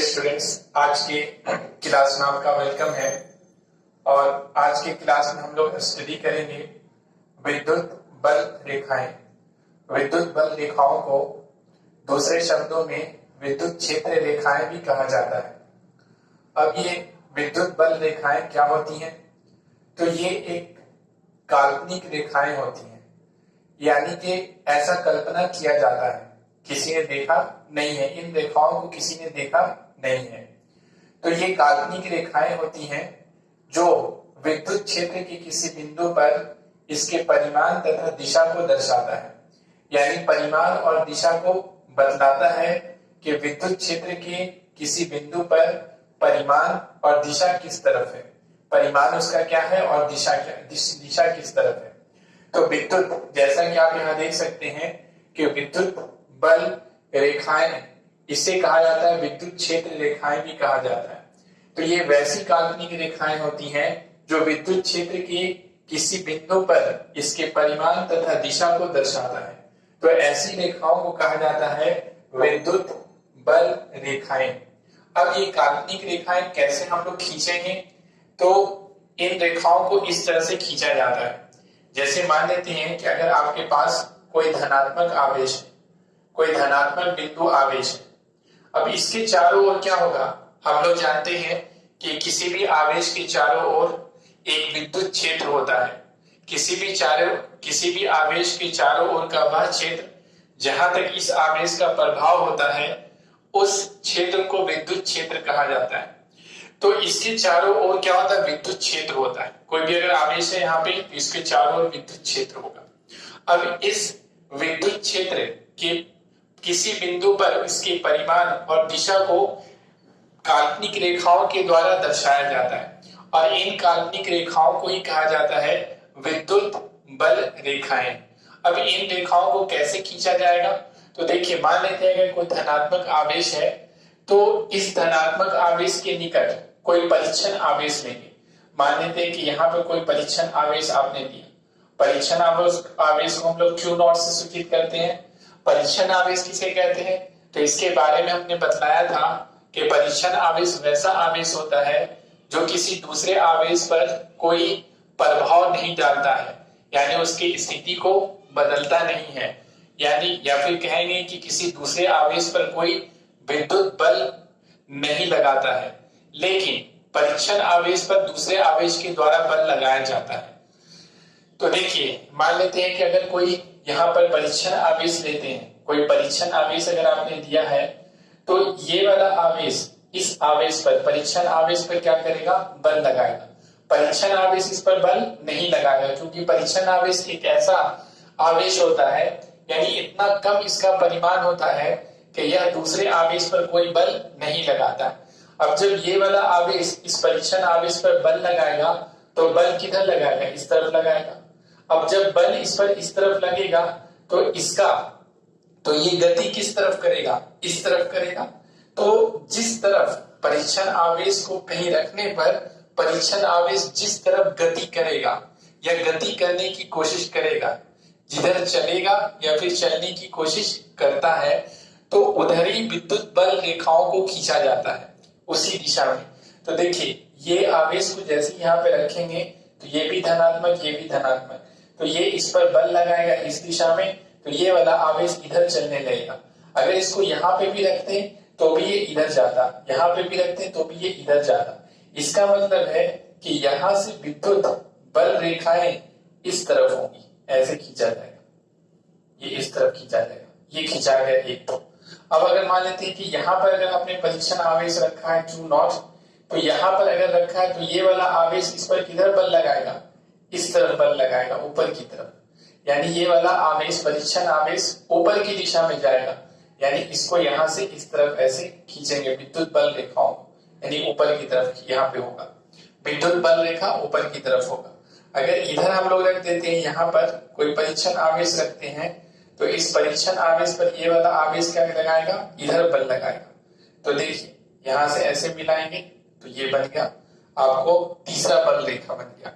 Students, आज के class में आपका वेलकम है। और आज के क्लास में हम लोग स्टडी करेंगे विद्युत बल रेखाएं। विद्युत बल रेखाओं को दूसरे शब्दों में विद्युत क्षेत्र रेखाएं भी कहा जाता है। अब ये विद्युत बल रेखाएं क्या होती हैं? तो ये एक काल्पनिक रेखाएं होती हैं, यानी कि ऐसा कल्पना किया जाता है, किसी ने देखा नहीं है, इन रेखाओं को किसी ने देखा नहीं है। तो ये काल्पनिक रेखाएं होती हैं जो विद्युत क्षेत्र के किसी बिंदु पर इसके परिमाण तथा दिशा को दर्शाता है, यानी परिमाण और दिशा को बतलाता है कि विद्युत क्षेत्र के किसी बिंदु पर परिमाण और दिशा किस तरफ है, परिमाण उसका क्या है और दिशा किस तरफ है। तो विद्युत, जैसा कि आप यहाँ देख सकते हैं कि विद्युत बल रेखाएं, इसे कहा जाता है विद्युत क्षेत्र रेखाएं भी कहा जाता है। तो ये वैसी काल्पनिक रेखाएं होती हैं जो विद्युत क्षेत्र के किसी बिंदु पर इसके परिमाण तथा दिशा को दर्शाता है। तो ऐसी रेखाओं को कहा जाता है विद्युत बल रेखाएं। अब ये काल्पनिक रेखाएं कैसे हम लोग खींचेंगे? तो इन रेखाओं को इस तरह से खींचा जाता है, जैसे मान लेते हैं कि अगर आपके पास कोई धनात्मक आवेश है, कोई धनात्मक बिंदु आवेश है। अब इसके चारों ओर क्या होगा? हम लोग जानते हैं कि किसी भी आवेश के चारों ओर एक विद्युत क्षेत्र होता है। किसी भी आवेश के चारों ओर का वह क्षेत्र जहां तक इस आवेश का प्रभाव होता है, उस क्षेत्र को विद्युत क्षेत्र कहा जाता है। तो इसके चारों ओर क्या होता है? विद्युत क्षेत्र होता है। कोई भी अगर आवेश है यहाँ पे, तो इसके चारों ओर विद्युत क्षेत्र होगा। अब इस विद्युत क्षेत्र के किसी बिंदु पर इसके परिमाण और दिशा को काल्पनिक रेखाओं के द्वारा दर्शाया जाता है, और इन काल्पनिक रेखाओं को ही कहा जाता है विद्युत बल रेखाएं। अब इन रेखाओं को कैसे खींचा जाएगा? तो देखिए, मान लेते हैं अगर कोई धनात्मक आवेश है, तो इस धनात्मक आवेश के निकट कोई परीक्षण आवेश लेंगे। मान लेते हैं कि यहाँ पर कोई परीक्षण आवेश आपने दिया। परीक्षण आवेश को हम लोग Q नॉट से सूचित करते हैं। परीक्षण आवेश किसे कहते हैं? तो इसके बारे में हमने बतलाया था कि परीक्षण आवेश वैसा आवेश होता है जो किसी दूसरे आवेश पर कोई प्रभाव नहीं डालता है, यानी उसकी स्थिति को बदलता नहीं है, यानी या फिर कहेंगे कि किसी दूसरे आवेश पर कोई विद्युत बल नहीं लगाता है, लेकिन परीक्षण आवेश पर दूसरे आवेश के द्वारा बल लगाया जाता है। तो देखिए, मान लेते हैं कि अगर कोई यहाँ पर परीक्षण आवेश लेते हैं, कोई परीक्षण आवेश अगर आपने दिया है, तो ये वाला आवेश इस आवेश पर, परीक्षण आवेश पर क्या करेगा? बल लगाएगा। परीक्षण आवेश इस पर बल नहीं लगाएगा, क्योंकि परीक्षण आवेश एक ऐसा आवेश होता है, यानी इतना कम इसका परिमाण होता है कि यह दूसरे आवेश पर कोई बल नहीं लगाता। अब जब ये वाला आवेश इस परीक्षण आवेश पर बल लगाएगा, तो बल किधर लगाएगा? इस तरफ लगाएगा। अब जब बल इस पर इस तरफ लगेगा, तो ये गति किस तरफ करेगा? इस तरफ करेगा। तो जिस तरफ परीक्षण आवेश को कहीं रखने पर परीक्षण आवेश जिस तरफ गति करेगा या गति करने की कोशिश करेगा, जिधर चलेगा या फिर चलने की कोशिश करता है, तो उधर ही विद्युत बल रेखाओं को खींचा जाता है, उसी दिशा में। तो देखिए, ये आवेश को जैसे यहाँ पे रखेंगे, तो ये भी धनात्मक, ये भी धनात्मक, तो ये इस पर बल लगाएगा इस दिशा में, तो ये वाला आवेश इधर चलने लगेगा। अगर इसको यहाँ पे भी रखते तो भी ये इधर जाता, यहाँ पे भी रखते तो भी ये इधर जाता। इसका मतलब है कि यहाँ से विद्युत बल रेखाएं इस तरफ होंगी, ऐसे खींचा जाएगा, ये इस तरफ खींचा जाएगा, ये खींचा गया एक। तो अब अगर मान लेते हैं कि यहाँ पर अगर आपने परीक्षण आवेश रखा है Q नॉट, तो यहाँ पर अगर रखा है, तो ये वाला आवेश इस पर किधर बल लगाएगा? इस तरफ बल लगाएगा, ऊपर की तरफ, यानी ये वाला आवेश, परीक्षण आवेश ऊपर की दिशा में जाएगा, यानी इसको यहाँ से इस तरफ ऐसे खींचेंगे विद्युत बल रेखाओं, यानी ऊपर की तरफ यहाँ पे होगा, विद्युत बल रेखा ऊपर की तरफ होगा। अगर इधर हम लोग रख देते हैं, यहाँ पर कोई परीक्षण आवेश रखते हैं, तो इस परीक्षण आवेश पर ये वाला आवेश क्या लगाएगा? इधर बल लगाएगा। तो देखिए, यहाँ से ऐसे मिलाएंगे, तो ये बन गया आपको तीसरा बल रेखा बन गया।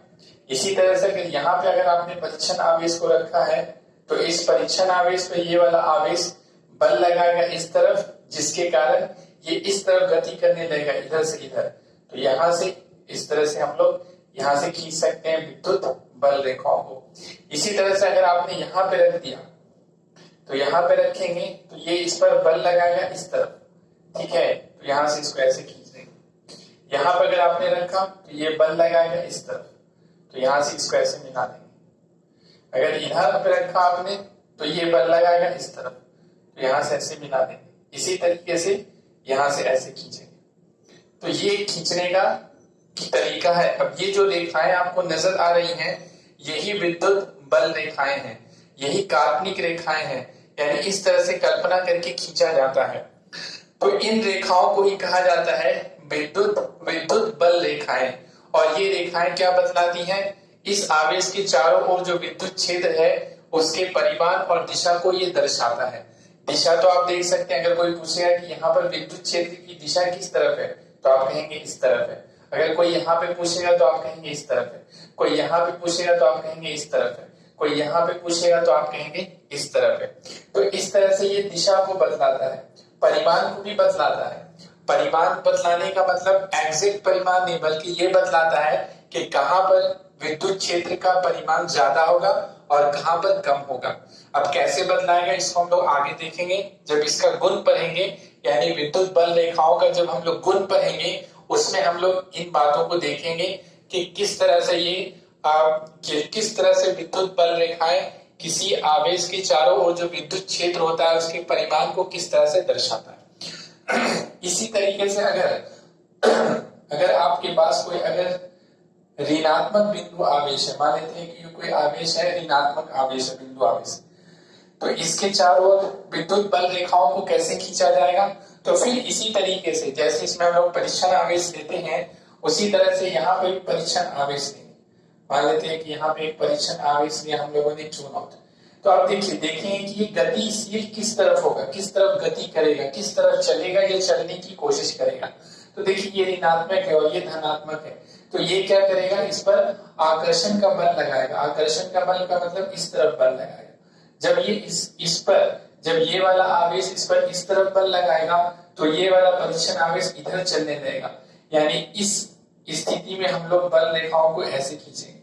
इसी तरह से अगर यहाँ पे अगर आपने परीक्षण आवेश को रखा है, तो इस परीक्षण आवेश पे ये वाला आवेश बल लगाएगा इस तरफ, जिसके कारण ये इस तरफ गति करने लगेगा, इधर से इधर, तो यहां से इस तरह से हम लोग यहां से खींच सकते हैं विद्युत बल रेखाओं को। इसी तरह से अगर आपने यहाँ पे रख दिया तो यहाँ पे रखेंगे तो ये इस पर बल लगाएगा इस तरफ, ठीक है, तो यहां से इसको ऐसे खींच देंगे। यहाँ पर अगर आपने रखा तो ये बल लगाएगा इस तरफ, तो यहां से इसको ऐसे मिला देंगे। अगर इधर पे रखा आपने तो ये बल लगाएगा इस तरफ, तो यहां से ऐसे मिला देंगे। इसी तरीके से यहां से ऐसे खींचेंगे। तो ये खींचने का तरीका है। अब ये जो रेखाएं आपको नजर आ रही हैं, यही विद्युत बल रेखाएं हैं, यही काल्पनिक रेखाएं हैं, यानी इस तरह से कल्पना करके खींचा जाता है। तो इन रेखाओं को ही कहा जाता है विद्युत बल रेखाएं। और ये रेखाएं क्या बतलाती हैं? इस आवेश के चारों ओर जो विद्युत क्षेत्र है उसके परिमाण और दिशा को ये दर्शाता है। दिशा तो आप देख सकते हैं, अगर कोई पूछेगा कि यहाँ पर विद्युत क्षेत्र की दिशा किस तरफ है तो आप कहेंगे इस तरफ है। अगर कोई यहाँ पे पूछेगा तो आप कहेंगे इस तरफ है, कोई यहाँ पे पूछेगा तो आप कहेंगे इस तरफ है, कोई यहाँ पे पूछेगा तो आप कहेंगे इस तरफ है। तो इस तरह से ये दिशा को बतलाता है, परिमाण को भी बतलाता है। परिमाण बतलाने का मतलब एग्जैक्ट परिमाण नहीं, बल्कि ये बतलाता है कि कहाँ पर विद्युत क्षेत्र का परिमाण ज्यादा होगा और कहाँ पर कम होगा। अब कैसे बदलाएगा इसको हम लोग आगे देखेंगे जब इसका गुण पढ़ेंगे, यानी विद्युत बल रेखाओं का जब हम लोग गुण पढ़ेंगे उसमें हम लोग इन बातों को देखेंगे कि किस तरह से किस तरह से विद्युत बल रेखाएं किसी आवेश के चारों ओर जो विद्युत क्षेत्र होता है उसके परिमाण को किस तरह से दर्शाता है। इसी तरीके से अगर आपके पास कोई अगर ऋणात्मक बिंदु आवेश है, मान लेते हैं कि कोई आवेश है, ऋणात्मक आवेश है, बिंदु आवेश, तो इसके चारों ओर विद्युत बल रेखाओं को कैसे खींचा जाएगा? तो फिर इसी तरीके से जैसे इसमें हम लोग परीक्षण आवेश लेते हैं उसी तरह से यहाँ पे परीक्षण आवेश लेंगे। मान लेते हैं कि यहाँ पे एक परीक्षण आवेश लिया हम लोगों ने चुना, तो आप देखेंगे कि ये गतिशील किस तरफ होगा, किस तरफ गति करेगा, किस तरफ चलेगा, ये चलने की कोशिश करेगा। तो देखिए ये ऋणात्मक है और ये धनात्मक है, तो ये क्या करेगा, इस पर आकर्षण का बल लगाएगा। आकर्षण का बल का मतलब इस तरफ बल लगाएगा। जब ये इस पर जब ये वाला आवेश इस पर इस तरफ बल लगाएगा तो ये वाला परीक्षण आवेश इधर चलने लगेगा, यानी इस स्थिति में हम लोग बल रेखाओं को ऐसे खींचेंगे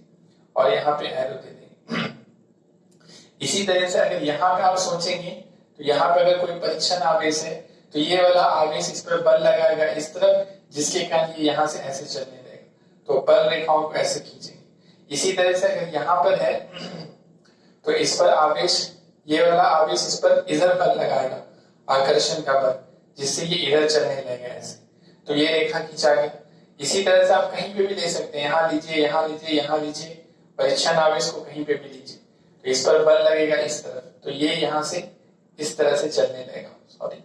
और यहाँ पे एरो दे देंगे। इसी तरह से अगर यहाँ पे आप सोचेंगे तो यहाँ पे अगर कोई परीक्षण आवेश है तो ये वाला आवेश इस पर बल लगाएगा इस तरफ, जिसके कारण ये यहाँ से ऐसे चलने लगेगा, तो बल रेखाओं को ऐसे खींचेंगे। इसी तरह से अगर यहाँ पर है तो इस पर आवेश, ये वाला आवेश इस पर इधर बल लगाएगा, आकर्षण का बल, जिससे ये इधर चलने लगेगा ऐसे, तो ये रेखा खींचा गया। इसी तरह से आप कहीं पे भी ले सकते हैं, यहाँ लीजिए, यहाँ लीजिए, यहाँ लीजिए, परीक्षण आवेश को कहीं पे भी लीजिए, तो इस पर बल लगेगा इस तरफ, तो ये यहाँ से इस तरह से चलने लगेगा। सॉरी,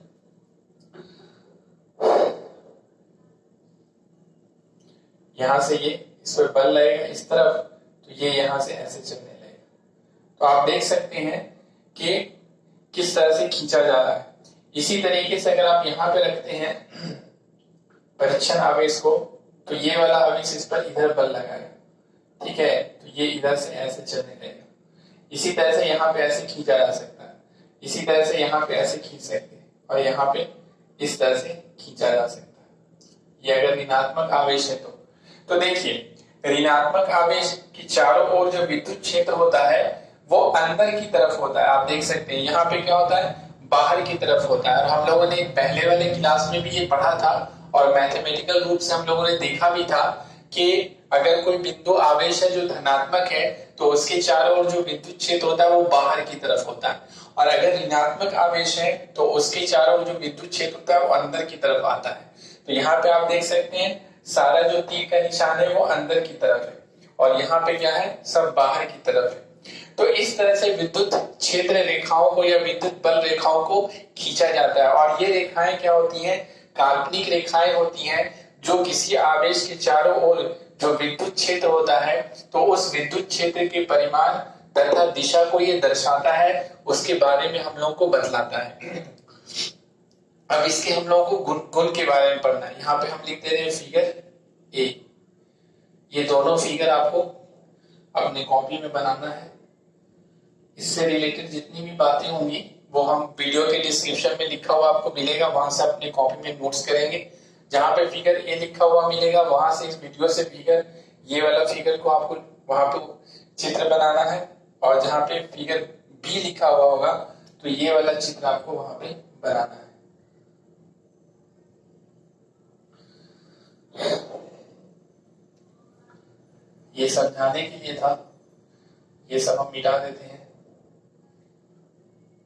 यहाँ से ये इस पर बल लगेगा इस तरफ, तो ये यहाँ से ऐसे चलने लगेगा। तो आप देख सकते हैं कि किस तरह से खींचा जा रहा है। इसी तरीके से अगर आप यहाँ पे रखते हैं परीक्षण आवेश को, तो ये वाला आवेश इस पर इधर बल लगाएगा, ठीक है, तो ये इधर से ऐसे चलने लगेगा। इसी तरह से यहाँ पे ऐसे खींचा जा सकता है, इसी तरह से यहाँ पे ऐसे खींच सकते हैं और यहाँ पे इस तरह से खींचा जा सकता है। ये अगर ऋणात्मक आवेश है तो देखिए ऋणात्मक आवेश की चारों ओर जो विद्युत क्षेत्र होता है वो अंदर की तरफ होता है। आप देख सकते हैं यहाँ पे क्या होता है, बाहर की तरफ होता है। और हम लोगों ने पहले वाले क्लास में भी ये पढ़ा था और मैथमेटिकल रूप से हम लोगों ने देखा भी था कि अगर कोई बिंदु आवेश है जो धनात्मक है तो उसके चारों ओर जो विद्युत क्षेत्र होता है वो बाहर की तरफ होता है, और अगर ऋणात्मक आवेश है तो उसके चारों ओर जो विद्युत क्षेत्र होता है वो अंदर की तरफ आता है। तो यहाँ पे आप देख सकते हैं सारा जो तीर का निशान है वो अंदर की तरफ है और यहाँ पे क्या है, सब बाहर की तरफ है। तो इस तरह से विद्युत क्षेत्र रेखाओं को या विद्युत बल रेखाओं को खींचा जाता है। और ये रेखाएं क्या होती हैं, काल्पनिक रेखाएं होती हैं जो किसी आवेश के चारों ओर जो विद्युत क्षेत्र होता है तो उस विद्युत क्षेत्र के परिमाण तथा दिशा को ये दर्शाता है, उसके बारे में हम लोगों को बतलाता है। अब इसके हम लोगों को गुण के बारे में पढ़ना है। यहाँ पे हम लिख दे रहे हैं फिगर ए। ये दोनों फिगर आपको अपने कॉपी में बनाना है। इससे रिलेटेड जितनी भी बातें होंगी वो हम वीडियो के डिस्क्रिप्शन में लिखा हुआ आपको मिलेगा, वहां से अपनी कॉपी में नोट्स करेंगे। जहां पे फिगर ए लिखा हुआ मिलेगा वहां से इस वीडियो से फिगर ये वाला फिगर को आपको वहां पे चित्र बनाना है, और जहां पे फिगर बी लिखा हुआ होगा तो ये वाला चित्र आपको वहां पे बनाना है। ये समझाने के लिए था, ये सब हम मिटा देते हैं।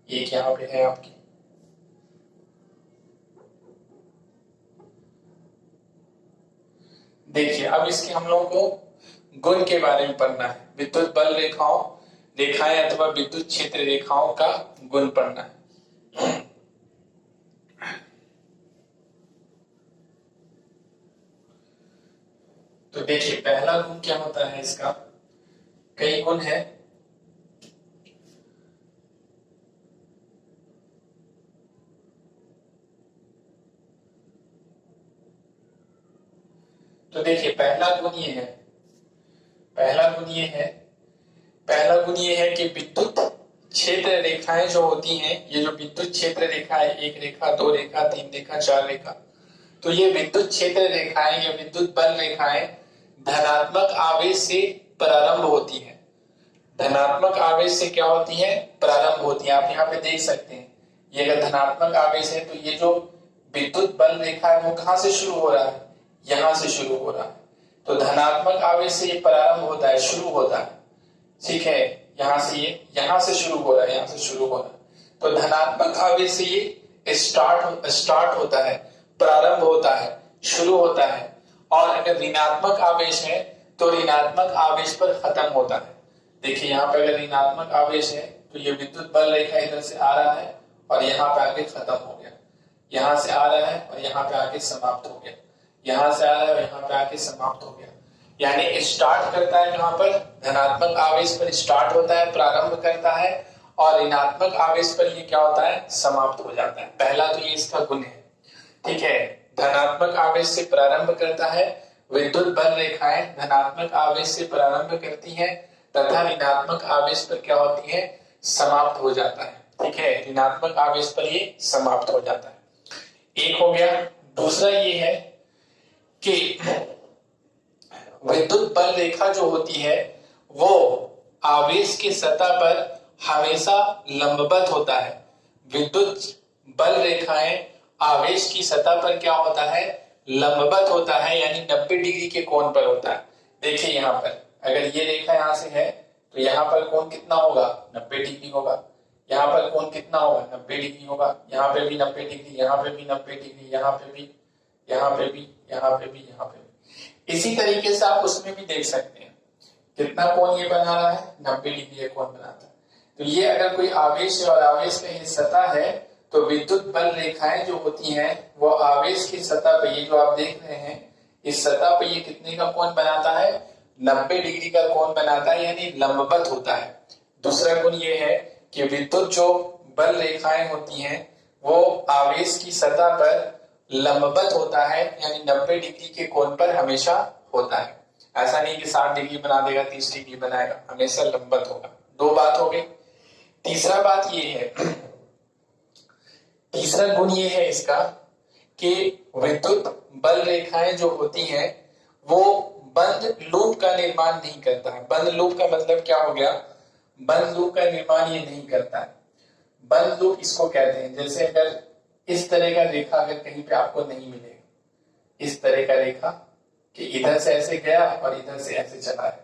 ये यहाँ पे है आपकी, देखिए अब इसके हम लोगों को गुण के बारे में पढ़ना है। विद्युत बल रेखाएं अथवा विद्युत क्षेत्र रेखाओं का गुण पढ़ना है। तो देखिए पहला गुण क्या होता है इसका, कई गुण है। तो देखिए पहला गुण ये है, पहला गुण ये है कि विद्युत क्षेत्र रेखाएं जो होती हैं, ये जो विद्युत क्षेत्र रेखा है, एक रेखा, दो रेखा, तीन रेखा, चार रेखा, तो ये विद्युत क्षेत्र रेखाएं या विद्युत बल रेखाएं धनात्मक आवेश से प्रारंभ होती है। धनात्मक आवेश से क्या होती है, प्रारंभ होती है। आप यहाँ पे देख सकते हैं, ये अगर धनात्मक आवेश है तो ये जो विद्युत बल रेखा है वो कहां से शुरू हो रहा है, यहां से शुरू हो रहा है। तो धनात्मक आवेश से ये प्रारंभ होता है, शुरू होता है, ठीक है। यहां से ये यहां से शुरू हो रहा है, यहां से शुरू हो रहा है। तो धनात्मक आवेश से ये स्टार्ट होता है, प्रारंभ होता है, शुरू होता है। और अगर ऋणात्मक आवेश है तो ऋणात्मक आवेश पर खत्म होता है। देखिए यहाँ पे अगर ऋणात्मक आवेश है तो ये विद्युत बल रेखा इधर से आ रहा है और यहाँ पे आके खत्म हो गया, यहां से आ रहा है और यहाँ पे आके समाप्त हो गया, यहां से आ रहा है और यहाँ पे आके समाप्त हो गया। यानी स्टार्ट करता है कहां पर, धनात्मक आवेश पर स्टार्ट होता है, प्रारंभ करता है, और ऋणात्मक आवेश पर ये क्या होता है, समाप्त हो जाता है। पहला तो ये इसका गुण है, ठीक है। धनात्मक आवेश से प्रारंभ करता है, विद्युत बल रेखाएं धनात्मक आवेश से प्रारंभ करती हैं तथा ऋणात्मक आवेश पर क्या होती है, समाप्त हो जाता है, ठीक है। ऋणात्मक आवेश पर ये समाप्त हो जाता है, एक हो गया। दूसरा ये है कि विद्युत बल रेखा जो होती है वो आवेश की सतह पर हमेशा लंबवत होता है। विद्युत बल रेखाएं आवेश की सतह पर क्या होता है, लंबवत होता है, यानी 90 डिग्री के कोण पर होता है। देखिए यहाँ पर अगर ये रेखा यहाँ से है तो यहाँ पर कोण कितना होगा, 90 डिग्री होगा। यहाँ पर कोण कितना होगा, 90 डिग्री होगा। यहाँ पे भी 90 डिग्री, यहाँ पे भी 90 डिग्री, यहाँ पे भी, यहाँ पे भी, यहाँ पे भी, यहाँ पे भी। इसी तरीके से आप उसमें भी देख सकते हैं कितना कोण ये बना रहा है, 90 डिग्री कोण बनाता है। तो ये अगर कोई आवेश है और आवेश का ये सतह है तो विद्युत बल रेखाएं जो होती हैं वो आवेश की सतह पे, ये जो आप देख रहे हैं इस सतह पे ये कितने का कोण बनाता है, 90 डिग्री का कोण बनाता है, यानी लंबवत होता है। दूसरा गुण ये है कि विद्युत जो बल रेखाएं होती हैं वो आवेश की सतह पर लंबवत होता है, यानी 90 डिग्री के कोण पर हमेशा होता है। ऐसा नहीं कि 60 डिग्री बना देगा, 30 डिग्री बनाएगा, हमेशा लंबवत होगा। दो बात हो गई। तीसरा बात ये है, तीसरा गुण ये है इसका कि विद्युत बल रेखाएं जो होती हैं वो बंद लूप का निर्माण नहीं करता है। बंद लूप का मतलब क्या हो गया, बंद लूप का निर्माण ये नहीं करता है। बंद लूप इसको कहते हैं, जैसे अगर इस तरह का रेखा अगर कहीं पे आपको नहीं मिलेगा, इस तरह का रेखा कि इधर से ऐसे गया और इधर से ऐसे चला है,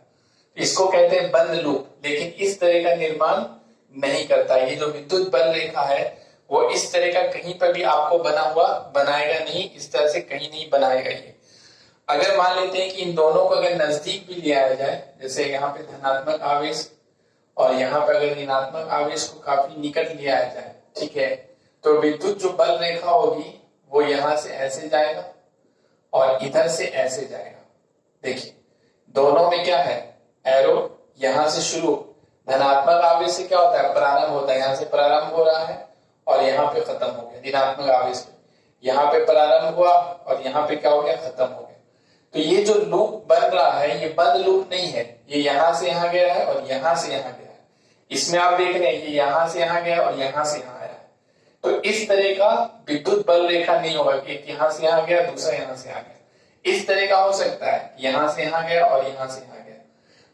इसको कहते हैं बंद लूप। लेकिन इस तरह का निर्माण नहीं करता। ये जो विद्युत बल रेखा है वो इस तरह का कहीं पर भी आपको बना हुआ बनाएगा नहीं, इस तरह से कहीं नहीं बनाएगा ये। अगर मान लेते हैं कि इन दोनों को अगर नजदीक भी ले आया जाए, जैसे यहाँ पे धनात्मक आवेश और यहाँ पे अगर ऋणात्मक आवेश को काफी निकट ले आया जाए, ठीक है, तो विद्युत जो बल रेखा होगी वो यहां से ऐसे जाएगा और इधर से ऐसे जाएगा। देखिए दोनों में क्या है, एरो यहां से शुरू, धनात्मक आवेश से क्या होता है, प्रारंभ होता है, यहाँ से प्रारंभ हो रहा है और यहाँ पे खत्म हो गया। ऋणात्मक आवेश पे यहाँ पे प्रारंभ हुआ और यहाँ पे क्या हो गया, खत्म हो गया। तो ये जो लूप बन रहा है ये बंद लूप नहीं है, ये यहां से यहाँ गया है और यहां से यहाँ गया है। इसमें आप देख रहे हैं ये यहां से यहाँ गया और यहां से यहाँ आया है। तो इस तरह का विद्युत बल रेखा नहीं होगा कि एक यहां से यहां गया, दूसरा यहां से आ गया। इस तरह का हो सकता है यहां से यहां गया और यहां से यहां गया,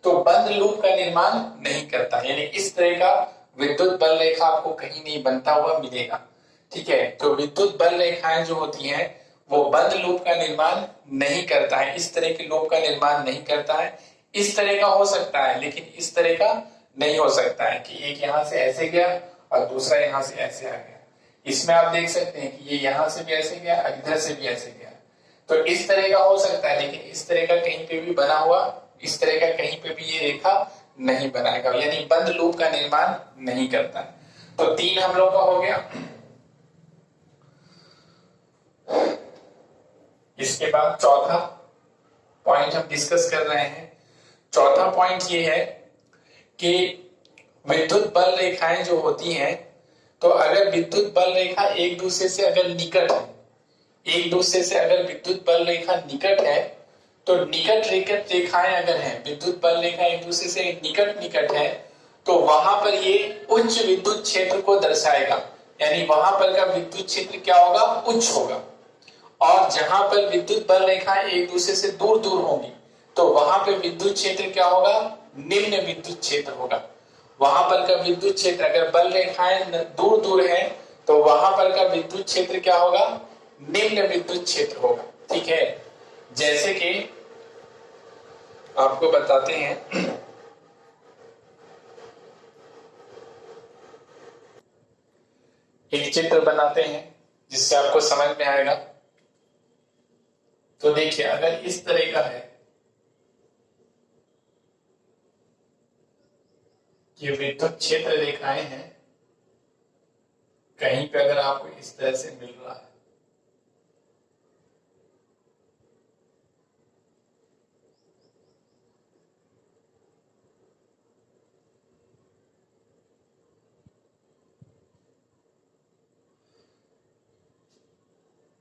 तो बंद लूप का निर्माण नहीं करता। यानी इस तरह का विद्युत बल रेखा आपको कहीं नहीं बनता हुआ मिलेगा। ठीक है, तो विद्युत बल रेखाएं जो होती हैं वो बंद लूप का निर्माण नहीं करता है, इस तरह के लूप का निर्माण नहीं करता है। इस तरह का हो सकता है लेकिन इस तरह का नहीं हो सकता है कि एक यहां से ऐसे गया और दूसरा यहां से ऐसे आ गया। इसमें आप देख सकते हैं कि ये यहां से भी ऐसे गया, इधर से भी ऐसे गया। तो इस तरह का हो सकता है लेकिन इस तरह का कहीं पे भी बना हुआ, इस तरह का कहीं पे भी ये रेखा नहीं बनाएगा, यानी बंद लूप का निर्माण नहीं करता है। तो 3 हम लोग का हो गया। इसके बाद चौथा पॉइंट हम डिस्कस कर रहे हैं। चौथा पॉइंट ये है कि विद्युत बल रेखाएं जो होती हैं, तो अगर विद्युत बल रेखा एक दूसरे से अगर निकट है, एक दूसरे से अगर विद्युत बल रेखा निकट है, तो निकट रेखाएं अगर हैं, विद्युत बल रेखा एक दूसरे से निकट है, तो वहां पर ये उच्च विद्युत क्षेत्र को दर्शाएगा। यानी वहां पर का विद्युत क्षेत्र क्या होगा, उच्च होगा। और जहां पर विद्युत बल रेखाएं एक दूसरे से दूर दूर होंगी, तो वहां पर विद्युत क्षेत्र क्या होगा, निम्न विद्युत क्षेत्र होगा। वहां पर का विद्युत क्षेत्र, अगर बल रेखाएं दूर दूर है तो वहां पर का विद्युत क्षेत्र क्या होगा, निम्न विद्युत क्षेत्र होगा। ठीक है, जैसे कि आपको बताते हैं, एक चित्र बनाते हैं जिससे आपको समझ में आएगा। तो देखिए, अगर इस तरह का है कि विद्युत क्षेत्र रेखाएं हैं, कहीं पे अगर आपको इस तरह से मिल रहा है,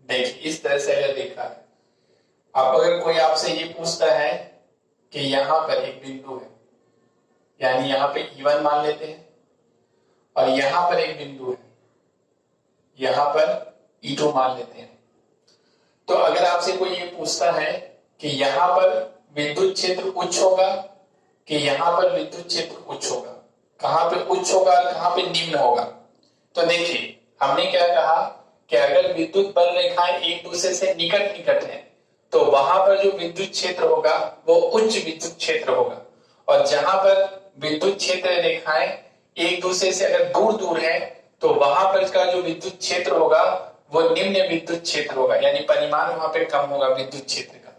देखिए इस तरह से अगर देखा है, अब अगर कोई आपसे ये पूछता है कि यहां पर एक बिंदु है, यानी यहां पे E1 मान लेते हैं, और यहां पर एक बिंदु है, यहां पर E2 मान लेते हैं। तो अगर आपसे कोई ये पूछता है कि यहां पर विद्युत क्षेत्र उच्च होगा कि यहां पर विद्युत क्षेत्र उच्च होगा, कहां पे उच्च होगा और कहां पे निम्न होगा, तो देखिए हमने क्या कहा कि अगर विद्युत बल रेखाएं एक दूसरे से निकट है, तो वहां पर जो विद्युत क्षेत्र होगा वो उच्च विद्युत क्षेत्र होगा। और जहां पर विद्युत क्षेत्र रेखाएं एक दूसरे से अगर दूर दूर है, तो वहां पर का जो विद्युत क्षेत्र होगा वो निम्न विद्युत क्षेत्र होगा, यानी परिमाण वहां पे कम होगा विद्युत क्षेत्र का।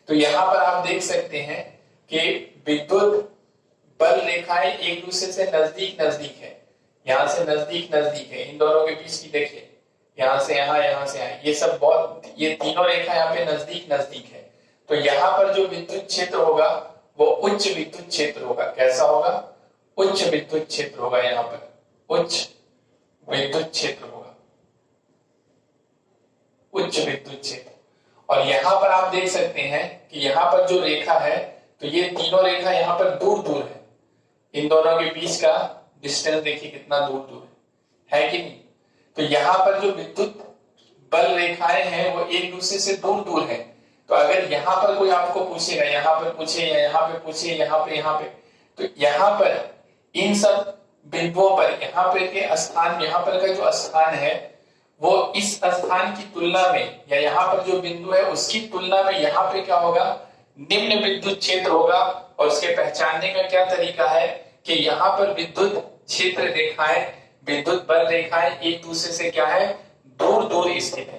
तो यहां पर आप देख सकते हैं कि विद्युत बल रेखाएं एक दूसरे से नजदीक है, यहां से नजदीक है, इन दोनों के बीच की देखिए, यहां से यहां से यहां, ये सब बहुत, ये तीनों रेखा यहाँ पे नजदीक है। तो यहाँ पर जो विद्युत क्षेत्र होगा वो उच्च विद्युत क्षेत्र होगा। कैसा होगा, उच्च विद्युत क्षेत्र होगा, यहाँ पर उच्च विद्युत क्षेत्र होगा, उच्च विद्युत क्षेत्र। और यहाँ पर आप देख सकते हैं कि यहाँ पर जो रेखा है, तो ये तीनों रेखा यहाँ पर दूर है, इन दोनों के बीच का डिस्टेंस देखिए कितना दूर है कि नहीं। तो यहाँ पर जो विद्युत बल रेखाएं हैं वो एक दूसरे से दूर है। तो अगर यहाँ पर कोई आपको पूछेगा, यहाँ पर पूछे या यहाँ पे पूछे, यहाँ पे, तो यहाँ पर इन सब बिंदुओं पर, यहाँ पर के स्थान, यहाँ पर का जो स्थान है वो इस स्थान की तुलना में, या यहाँ पर जो बिंदु है उसकी तुलना में यहाँ पे क्या होगा, निम्न विद्युत क्षेत्र होगा। और उसके पहचानने का क्या तरीका है कि यहाँ पर विद्युत क्षेत्र रेखाएं, विद्युत बल रेखाएं एक दूसरे से क्या है, दूर स्थित है।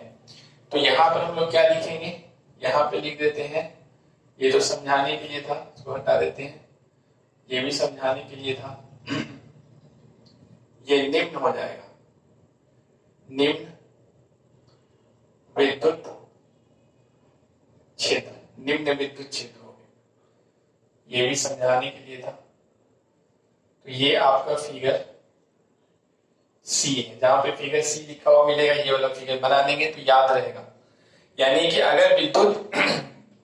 तो यहाँ पर हम लोग क्या लिखेंगे, यहाँ पे लिख देते हैं, ये तो समझाने के लिए था, इसको हटा देते हैं, ये भी समझाने के लिए था, ये निम्न हो जाएगा, निम्न विद्युत क्षेत्र, निम्न विद्युत क्षेत्र हो गया, ये भी समझाने के लिए था। तो ये आपका फिगर सी है, जहां पे फिगर सी लिखा हुआ मिलेगा, ये वाला फिगर बना देंगे तो याद रहेगा। यानी कि अगर विद्युत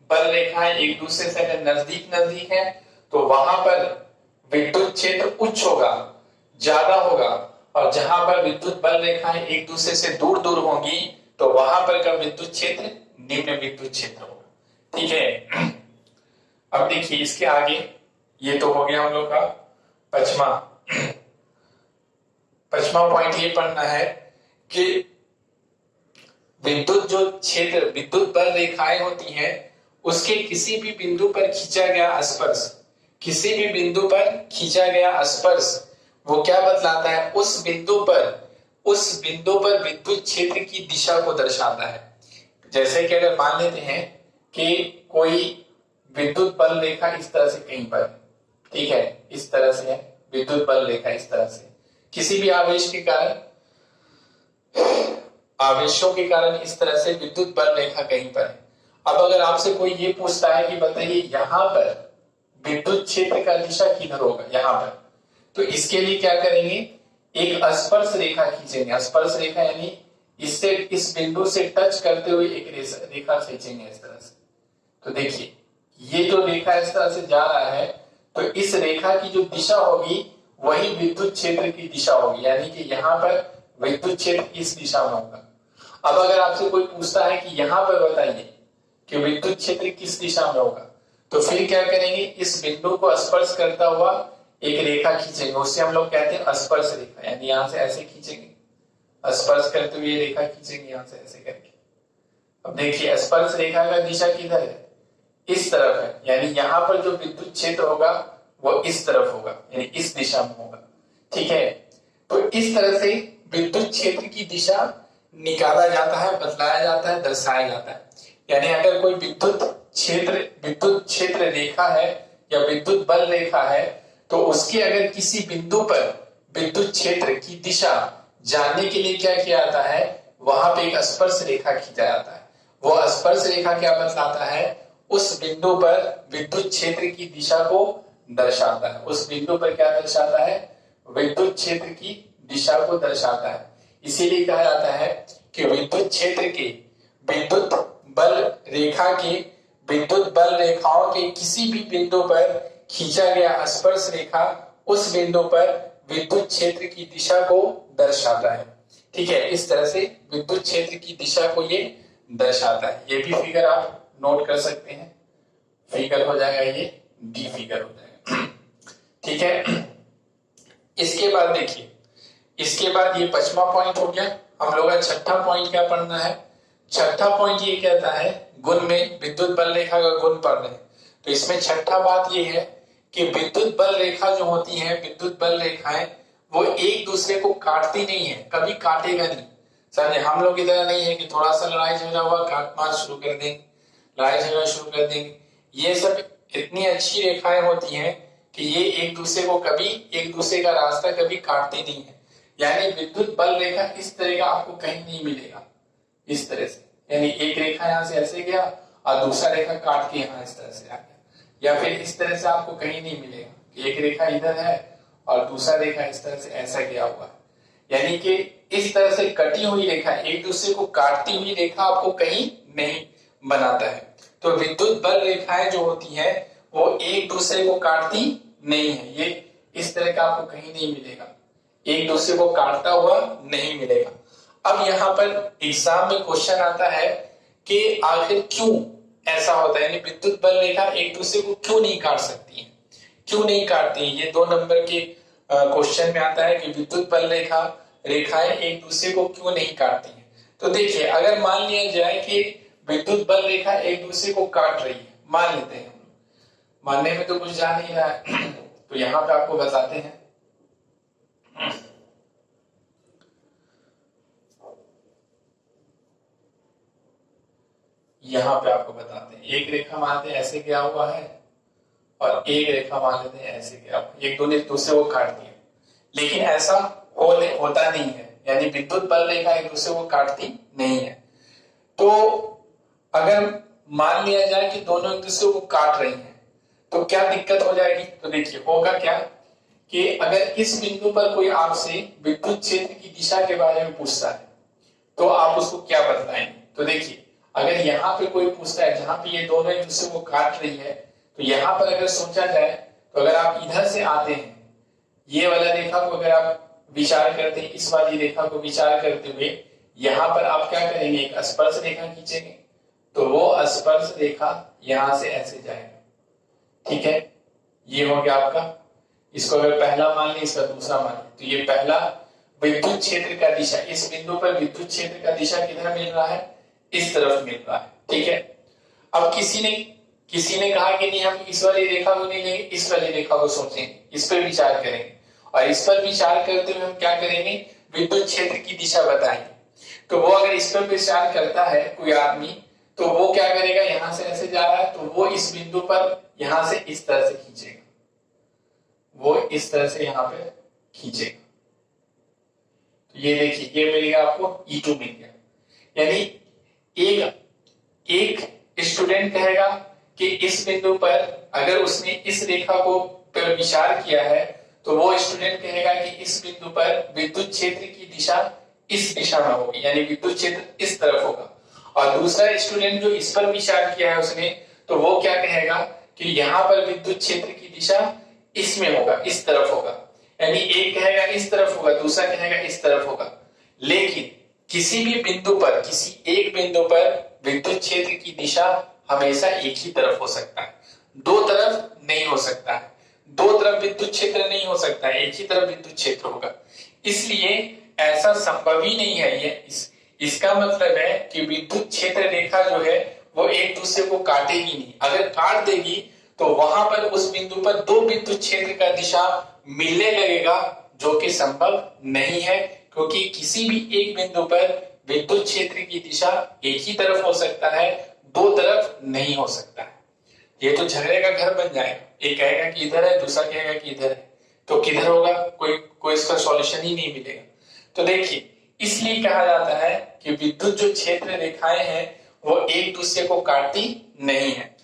बल रेखाएं एक दूसरे से अगर नजदीक है, तो वहां पर विद्युत क्षेत्र उच्च होगा, ज्यादा होगा। और जहां पर विद्युत बल रेखाएं एक दूसरे से दूर दूर होंगी तो वहां पर का विद्युत क्षेत्र निम्न विद्युत क्षेत्र होगा। ठीक है, अब देखिए इसके आगे, ये तो हो गया हम लोग का पचमा पॉइंट ये पढ़ना है कि विद्युत जो क्षेत्र विद्युत बल रेखाएं होती हैं उसके किसी भी बिंदु पर खींचा गया स्पर्श, किसी भी बिंदु पर खींचा गया स्पर्श वो क्या बतलाता है, उस बिंदु पर विद्युत क्षेत्र की दिशा को दर्शाता है। जैसे कि अगर मान लेते हैं कि कोई विद्युत बल रेखा इस तरह से कहीं पर, ठीक है, इस तरह से है विद्युत बल रेखा, इस तरह से किसी भी आवेश के कारण, आवेशों के कारण इस तरह से विद्युत बल रेखा कहीं पर है। अब अगर आपसे कोई ये पूछता है कि बताइए यहां पर विद्युत क्षेत्र का दिशा किधर होगा, यहां पर, तो इसके लिए क्या करेंगे, एक स्पर्श रेखा खींचेंगे। स्पर्श रेखा यानी इससे, इस बिंदु से टच करते हुए एक रेखा खींचेंगे इस तरह से। तो देखिए ये जो रेखा इस तरह से जा रहा है तो इस रेखा की जो दिशा होगी वही विद्युत क्षेत्र की दिशा होगी, यानी कि यहाँ पर विद्युत क्षेत्र इस दिशा में होगा। अब अगर आपसे कोई पूछता है कि यहाँ पर बताइए कि विद्युत क्षेत्र किस दिशा में होगा, तो फिर क्या करेंगे, इस बिंदु को स्पर्श करता हुआ एक रेखा खींचेंगे, उससे हम लोग कहते हैं स्पर्श रेखा। यानी यहां से ऐसे खींचेंगे, स्पर्श करते हुए रेखा खींचेंगे यहां से ऐसे करके। अब देखिए स्पर्श रेखा का दिशा किधर है, इस तरफ है, यानी यहाँ पर जो विद्युत क्षेत्र होगा वो इस तरफ होगा, यानी इस दिशा में होगा। ठीक है, तो इस तरह से विद्युत क्षेत्र की दिशा निकाला जाता है, बतलाया जाता है, दर्शाया जाता है। यानी अगर कोई विद्युत क्षेत्र रेखा है या विद्युत बल रेखा है तो उसके अगर किसी बिंदु पर विद्युत क्षेत्र की दिशा जानने के लिए क्या किया जाता है, वहां पे एक स्पर्श रेखा खींचा जाता है। वो स्पर्श रेखा क्या बतलाता है, उस बिंदु पर विद्युत क्षेत्र की दिशा को दर्शाता है। उस बिंदु पर क्या दर्शाता है, विद्युत क्षेत्र की दिशा को दर्शाता है। इसीलिए कहा जाता है कि विद्युत क्षेत्र के, विद्युत बल रेखा के, विद्युत बल रेखाओं के किसी भी बिंदु पर खींचा गया स्पर्श रेखा उस बिंदु पर विद्युत क्षेत्र की दिशा को दर्शाता है। ठीक है, इस तरह से विद्युत क्षेत्र की दिशा को ये दर्शाता है। ये भी फिगर आप नोट कर सकते हैं, फिगर हो जाएगा ये डी फिगर हो जाएगा। ठीक है, इसके बाद देखिए, इसके बाद ये पचमा पॉइंट हो गया। हम लोग का छठा पॉइंट क्या पढ़ना है, छठा पॉइंट ये कहता है गुण में विद्युत बल रेखा का गुण पढ़ रहे हैं। तो इसमें छठा बात ये है कि विद्युत बल रेखा जो होती है, विद्युत बल रेखाएं वो एक दूसरे को काटती नहीं है, कभी काटेगा नहीं। समझे, हम लोग की तरह नहीं है कि थोड़ा सा लड़ाई झगड़ा हुआ काट मार शुरू कर देंगे, लड़ाई झगड़ा शुरू कर देंगे। ये सब इतनी अच्छी रेखाएं होती हैं कि ये एक दूसरे को कभी, एक दूसरे का रास्ता कभी काटती नहीं है। यानी विद्युत बल रेखा इस तरह का आपको कहीं नहीं मिलेगा, इस तरह से, यानी एक रेखा यहाँ से ऐसे गया और दूसरा रेखा काट के यहाँ इस तरह से आ गया, या फिर इस तरह से आपको कहीं नहीं मिलेगा कि एक रेखा इधर है और दूसरा रेखा इस तरह से ऐसा गया हुआ है। यानी कि इस तरह से कटी हुई रेखा, एक दूसरे को काटती हुई रेखा आपको कहीं नहीं बनाता है। तो विद्युत बल रेखाएं जो होती है वो एक दूसरे को काटती नहीं है, ये इस तरह का आपको कहीं नहीं मिलेगा, एक दूसरे को काटता हुआ नहीं मिलेगा। अब यहाँ पर एग्जाम में क्वेश्चन आता है कि आखिर क्यों ऐसा होता है, यानी विद्युत बल रेखा एक दूसरे को क्यों नहीं काट सकती है, क्यों नहीं काटती है। ये 2 नंबर के क्वेश्चन में आता है कि विद्युत बल रेखाएं एक दूसरे को क्यों नहीं काटती है। तो देखिए, अगर मान लिया जाए कि विद्युत बल रेखा एक दूसरे को काट रही है, मान लेते हैं, मानने में तो कुछ जा नहीं रहा है, तो यहाँ पे आपको बताते हैं। यहाँ पे आपको बताते हैं, एक रेखा मानते हैं ऐसे गया हुआ है और एक रेखा मान लेते हैं ऐसे गया हुआ, एक दूसरे को काटती है। लेकिन ऐसा होता नहीं है, यानी विद्युत बल रेखा एक दूसरे को काटती नहीं है। तो अगर मान लिया जाए कि दोनों एक दूसरे को काट रही हैं तो क्या दिक्कत हो जाएगी। तो देखिए होगा क्या कि अगर इस बिंदु पर कोई आपसे विद्युत क्षेत्र की दिशा के बारे में पूछता है तो आप उसको क्या बताएंगे। तो देखिए, अगर यहाँ पे कोई पूछता है जहां पे ये दोनों एक दूसरे को काट रही है, तो यहाँ पर अगर सोचा जाए तो अगर आप इधर से आते हैं, ये वाला रेखा को अगर आप विचार करते हैं, इस वाली रेखा को विचार करते हुए यहां पर आप क्या करेंगे, एक स्पर्श रेखा खींचेंगे। तो वो स्पर्श रेखा यहां से ऐसे जाएगा, ठीक है। ये हो गया आपका, इसको अगर पहला मान लें, इसका दूसरा मान लें, तो ये पहला विद्युत क्षेत्र का दिशा, इस बिंदु पर विद्युत क्षेत्र का दिशा किधर मिल रहा है, इस तरफ मिल रहा है, ठीक है। अब किसी ने कहा कि नहीं, हम इस वाली रेखा को नहीं लेंगे, इस वाली रेखा को सोचेंगे, इस पर विचार करेंगे, और इस पर विचार करते हुए हम क्या करेंगे, विद्युत क्षेत्र की दिशा बताएंगे। तो वो अगर इस पर विचार करता है कोई आदमी, तो वो क्या करेगा, यहां से ऐसे जा रहा है, तो वो इस बिंदु पर यहां से इस तरह से खींचेगा, वो इस तरह से यहां पे खींचेगा। तो ये देखिए, ये मिलेगा आपको E2 मिल गया। यानी एक स्टूडेंट कहेगा कि इस बिंदु पर अगर उसने इस रेखा को पर विचार किया है, तो वो स्टूडेंट कहेगा कि इस बिंदु पर विद्युत क्षेत्र की दिशा इस दिशा में होगी, यानी विद्युत क्षेत्र इस तरफ होगा। और दूसरा स्टूडेंट जो इस पर विचार किया है उसने, तो वो क्या कहेगा कि यहाँ पर विद्युत क्षेत्र की दिशा इसमें होगा, इस तरफ होगा। यानी एक कहेगा इस तरफ होगा, दूसरा कहेगा इस तरफ होगा। लेकिन किसी भी बिंदु पर, किसी एक बिंदु पर विद्युत क्षेत्र की दिशा हमेशा एक ही तरफ हो सकता है, दो तरफ नहीं हो सकता है। दो तरफ विद्युत क्षेत्र नहीं हो सकता है, एक ही तरफ विद्युत क्षेत्र होगा। इसलिए ऐसा संभव ही नहीं है। ये इसका मतलब है कि विद्युत क्षेत्र रेखा जो है वो एक दूसरे को काटेगी नहीं। अगर काट देगी तो वहां पर उस बिंदु पर दो विद्युत क्षेत्र का दिशा मिलने लगेगा, जो कि संभव नहीं है, क्योंकि किसी भी एक बिंदु पर विद्युत क्षेत्र की दिशा एक ही तरफ हो सकता है, दो तरफ नहीं हो सकता है। ये तो झगड़े का घर बन जाएगा, एक कहेगा कि इधर है, दूसरा कहेगा कि इधर है, तो किधर होगा, कोई इसका सॉल्यूशन ही नहीं मिलेगा। तो देखिए, इसलिए कहा जाता है कि विद्युत जो क्षेत्र रेखाएं हैं वो एक दूसरे को काटती नहीं है।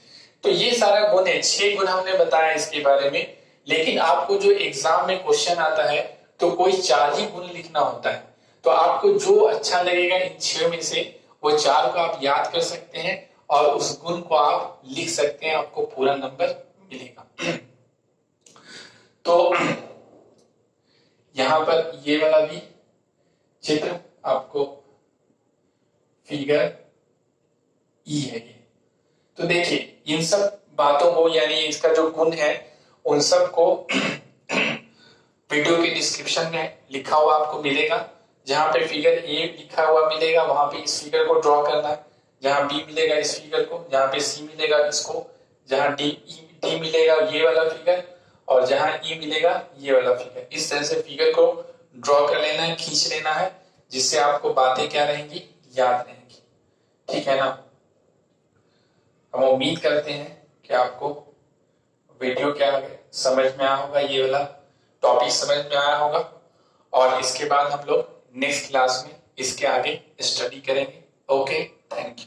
तो ये सारा गुण है, 6 गुण हमने बताया इसके बारे में। लेकिन आपको जो एग्जाम में क्वेश्चन आता है तो कोई 4 ही गुण लिखना होता है। तो आपको जो अच्छा लगेगा इन 6 में से वो 4 को आप याद कर सकते हैं और उस गुण को आप लिख सकते हैं, आपको पूरा नंबर मिलेगा। तो यहां पर ये वाला भी चित्र आपको फिगर ई है ये। तो देखिए, इन सब बातों को, यानी इसका जो गुण है उन सब को वीडियो के डिस्क्रिप्शन में लिखा हुआ आपको मिलेगा। जहां पे फिगर ए लिखा हुआ मिलेगा वहां पे इस फिगर को ड्रॉ करना है, जहां बी मिलेगा इस फिगर को, जहां पे सी मिलेगा इसको, जहां डी मिलेगा ये वाला फिगर, और जहां ई मिलेगा ये वाला फिगर। इस तरह से फिगर को ड्रॉ कर लेना है, खींच लेना है, जिससे आपको बातें क्या रहेंगी, याद रहेंगी। ठीक है ना। हम उम्मीद करते हैं कि आपको वीडियो क्या समझ में आया होगा, ये वाला टॉपिक समझ में आया होगा, और इसके बाद हम लोग नेक्स्ट क्लास में इसके आगे स्टडी करेंगे। Okay, thank you.